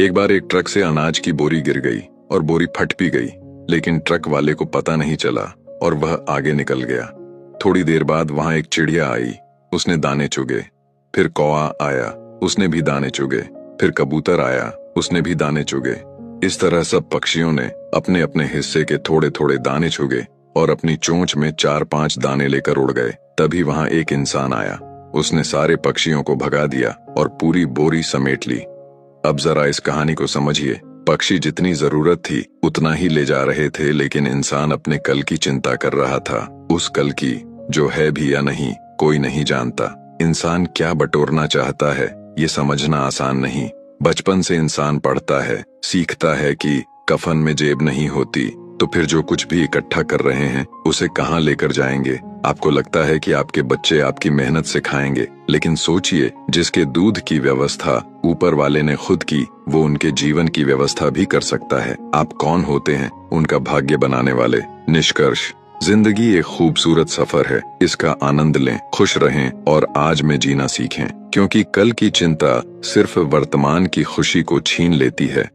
एक बार एक ट्रक से अनाज की बोरी गिर गई और बोरी फट भी गई, लेकिन ट्रक वाले को पता नहीं चला और वह आगे निकल गया। थोड़ी देर बाद वहां एक चिड़िया आई, उसने दाने चुगे। फिर कौआ आया, उसने भी दाने चुगे। फिर कबूतर आया, उसने भी दाने चुगे। इस तरह सब पक्षियों ने अपने अपने हिस्से के थोड़े थोड़े दाने चुगे और अपनी चोंच में 4-5 दाने लेकर उड़ गए। तभी वहां एक इंसान आया, उसने सारे पक्षियों को भगा दिया और पूरी बोरी समेट ली। अब जरा इस कहानी को समझिए। पक्षी जितनी जरूरत थी उतना ही ले जा रहे थे, लेकिन इंसान अपने कल की चिंता कर रहा था। उस कल की जो है भी या नहीं, कोई नहीं जानता। इंसान क्या बटोरना चाहता है ये समझना आसान नहीं। बचपन से इंसान पढ़ता है, सीखता है कि कफन में जेब नहीं होती, तो फिर जो कुछ भी इकट्ठा कर रहे हैं उसे कहाँ लेकर जाएंगे। आपको लगता है कि आपके बच्चे आपकी मेहनत से खाएंगे, लेकिन सोचिए, जिसके दूध की व्यवस्था ऊपर वाले ने खुद की, वो उनके जीवन की व्यवस्था भी कर सकता है। आप कौन होते हैं उनका भाग्य बनाने वाले। निष्कर्ष, जिंदगी एक खूबसूरत सफर है, इसका आनंद लें, खुश रहें और आज में जीना सीखें, क्योंकि कल की चिंता सिर्फ वर्तमान की खुशी को छीन लेती है।